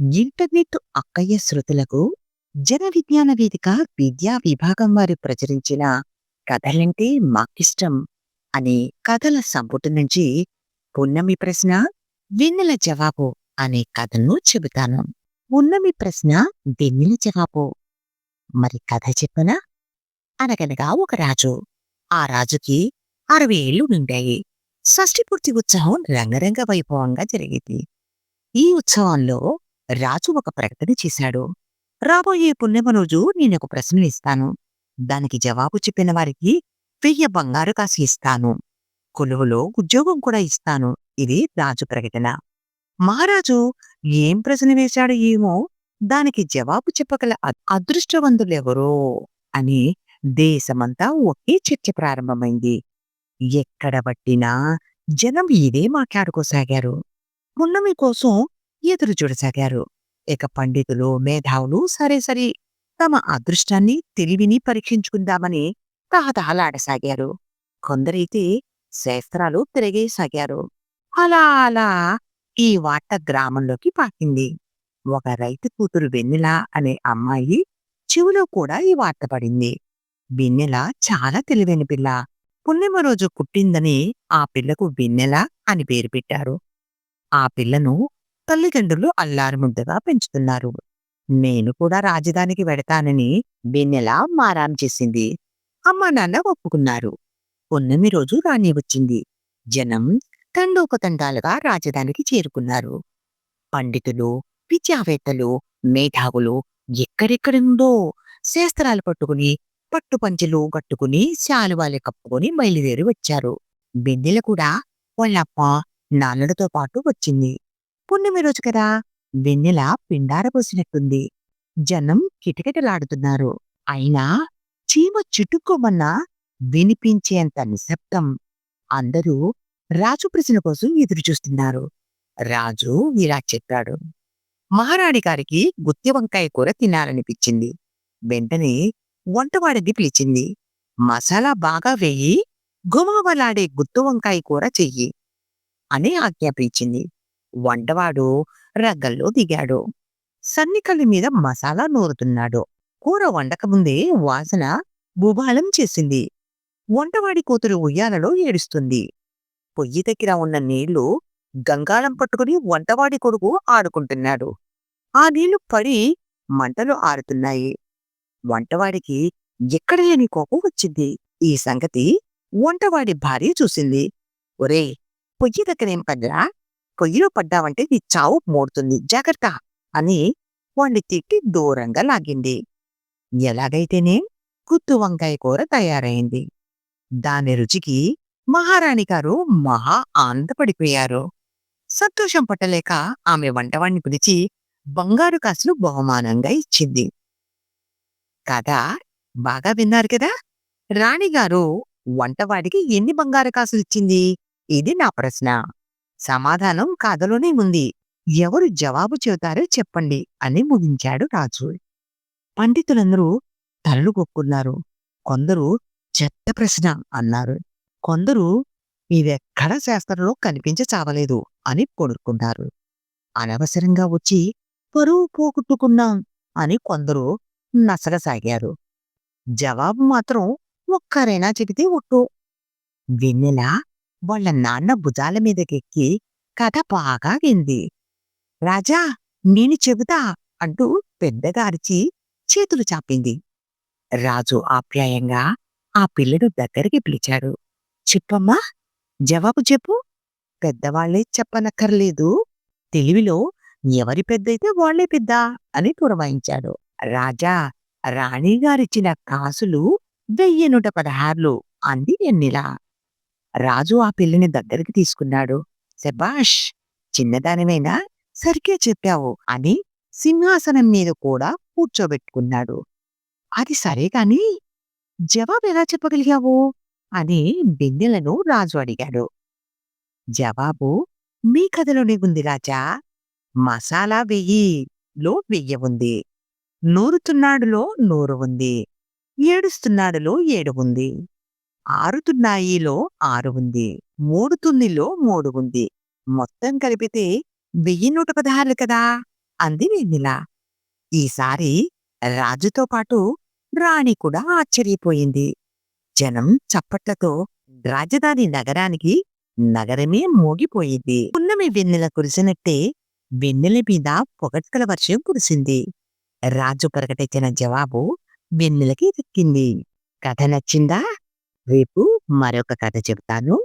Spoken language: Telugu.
ఇంటర్నెట్ అక్కయ్య శ్రోతలకు జన విజ్ఞాన వేదిక విద్యా విభాగం వారు ప్రచురించిన కథలంటే మాకిష్టం అనే కథల సంపుటి నుంచి పున్నమి ప్రశ్న వెన్నెల జవాబు అనే కథను చెబుతాను. పున్నమి ప్రశ్న వెన్నెల జవాబు. మరి కథ చెప్పనా? అనగనగా ఒక రాజు. ఆ రాజుకి 60 ఏళ్లు నిండాయి. షష్ఠి పూర్తి ఉత్సవం రంగరంగ వైభవంగా జరిగింది. ఈ ఉత్సవంలో రాజు ఒక ప్రకటన చేశాడు. రాబోయే పున్నమ రోజు నేనొక ప్రశ్న ఇస్తాను. దానికి జవాబు చెప్పిన వారికి 1000 బంగారు కాసు ఇస్తాను. కొలువులో ఉద్యోగం కూడా ఇస్తాను. ఇది రాజు ప్రకటన. మహారాజు ఏం ప్రశ్న వేశాడో ఏమో, దానికి జవాబు చెప్పగల అదృష్టవంతులెవరో అని దేశమంతా ఒకే చర్చ ప్రారంభమైంది. ఎక్కడ పట్టినా జనం ఇదే మాట్లాడుకోసాగారు. పున్నమి కోసం ఎదురు చూడసాగారు. ఇక పండితులు, మేధావులు సరే సరే తమ అదృష్టాన్ని, తెలివిని పరీక్షించుకుందామని తహతహలాడసాగారు. కొందరైతే శాస్త్రాలు తిరగేసాగారు. అలా అలా ఈ వార్త గ్రామంలోకి పాకింది. ఒక రైతు కూతురు వెన్నెల అనే అమ్మాయి చెవిలో కూడా ఈ వార్త పడింది. వెన్నెల చాలా తెలివైన పిల్ల. పున్నమ రోజు పుట్టిందని ఆ పిల్లకు వెన్నెల అని పేరు పెట్టారు. ఆ పిల్లను తల్లిదండ్రులు అల్లారుముద్దగా పెంచుతున్నారు. నేను కూడా రాజధానికి వెడతానని వెన్నెల మారాం చేసింది. అమ్మా నాన్న ఒప్పుకున్నారు. పున్నమి రోజు రాణి వచ్చింది. జనం తండోపతండాలుగా రాజధానికి చేరుకున్నారు. పండితులు, విద్యావేత్తలు, మేధావులు ఎక్కడెక్కడి నుండో శాస్త్రాలు పట్టుకుని, పట్టుపంచెలు కట్టుకుని, శాలువాలు కప్పుకొని బయలుదేరి వచ్చారు. వెన్నెల కూడా వాళ్ళప్ప, నాన్నలతో పాటు వచ్చింది. పున్నమి రోజు కదా, వెన్నెల పిండారబోసినట్టుంది. జనం కిటకిటలాడుతున్నారు. అయినా చీమ చిటుక్కోమన్నా వినిపించేంత నిశ్శబ్దం. అందరూ రాజు ప్రశ్న కోసం ఎదురుచూస్తున్నారు. రాజు ఇలా చెప్పాడు. మహారాణి గారికి గుత్తి వంకాయ కూర తినాలనిపించింది. వెంటనే వంటవాడిని పిలిచింది. మసాలా బాగా వేయి, గుమగుమలాడే గుత్తి వంకాయ కూర చెయ్యి అని ఆజ్ఞాపించింది. వంటవాడు రగ్గల్లో దిగాడు. సన్నికళ్ళ మీద మసాలా నూరుతున్నాడు. కూర వండకముందే వాసన గుబాళం చేసింది. వంటవాడి కూతురు ఉయ్యాలలో ఏడుస్తుంది. పొయ్యి దగ్గర ఉన్న నీళ్లు గంగాళం పట్టుకుని వంటవాడి కొడుకు ఆడుకుంటున్నాడు. ఆ నీళ్లు పడి మంటలు ఆరుతున్నాయి. వంటవాడికి ఎక్కడ లేని కోపం వచ్చింది. ఈ సంగతి వంటవాడి భార్య చూసింది. ఒరేయ్, పొయ్యి దగ్గరేం పడ్డా? పొయ్యిలో పడ్డావంటే నీ చావు మోడుతుంది, జాగ్రత్త అని వాణ్ణి తిట్టి దూరంగా లాగింది. ఎలాగైతేనే గుత్తి వంకాయ కూర తయారైంది. దాని రుచికి మహారాణి గారు మహా ఆనందపడిపోయారు. సంతోషం పట్టలేక ఆమె వంటవాణ్ణి పిలిచి బంగారు కాసులు బహుమానంగా ఇచ్చింది. కథ బాగా విన్నారు కదా? రాణిగారు వంటవాడికి ఎన్ని బంగారు కాసులు ఇచ్చింది? ఇది నా ప్రశ్న. సమాధానం కథలోనే ఉంది. ఎవరు జవాబు చెబుతారో చెప్పండి అని ముగించాడు రాజు. పండితులందరూ తలలు కొక్కున్నారు. కొందరు చెత్త ప్రశ్న అన్నారు. కొందరు ఇదెక్కడ శాస్త్రంలో కనిపించి చావలేదు అని కొనుక్కున్నారు. అనవసరంగా వచ్చి పరువు పోగొట్టుకున్నాం అని కొందరు నసగసాగారు. జవాబు మాత్రం ఒక్కరైనా చెబితే ఒట్టు. వెన్నెల వాళ్ళ నాన్న భుజాల మీదకెక్కి కథ బాగా వింది. రాజా, నేను చెబుతా అంటూ పెద్దగా అరిచి చేతులు చాపింది. రాజు ఆప్యాయంగా ఆ పిల్లను దగ్గరికి పిలిచాడు. చెప్పమ్మా, జవాబు చెప్పు. పెద్దవాళ్లే చెప్పనక్కర్లేదు. తెలివిలో ఎవరి పెద్దయితే వాళ్లే పెద్ద అని పురమాయించాడు. రాజా, రాణిగారిచ్చిన కాసులు 1116 అంది వెన్నెల. రాజు ఆ పిల్లని దగ్గరికి తీసుకున్నాడు. శబాష్, చిన్నదానివైనా సరిగ్గా చెప్పావు అని సింహాసనం మీద కూడా కూర్చోబెట్టుకున్నాడు. అది సరే కాని జవాబెలా చెప్పగలిగావు అని వెన్నెలను రాజు అడిగాడు. జవాబు మీ కథలోనే ఉంది రాజా. మసాలా వెయ్యిలో 1000 ఉంది. నూరుతున్నాడులో 100 ఉంది. ఏడుస్తున్నాడులో 7 ఉంది. ఆరుతున్నాయిలో 6 ఉంది. మూడుతుందిలో 3 ఉంది. మొత్తం కలిపితే 1116 కదా అంది వెన్నెల. ఈసారి రాజుతో పాటు రాణి కూడా ఆశ్చర్యపోయింది. జనం చప్పట్లతో రాజధాని నగరానికి నగరమే మోగిపోయింది. పున్నమి వెన్నెల కురిసినట్టే వెన్నెల మీద పొగడ్తల వర్షం కురిసింది. రాజు ప్రకటించిన జవాబు వెన్నెలకి దక్కింది. కథ నచ్చిందా? రేపు మరొక కథ చెప్తాను.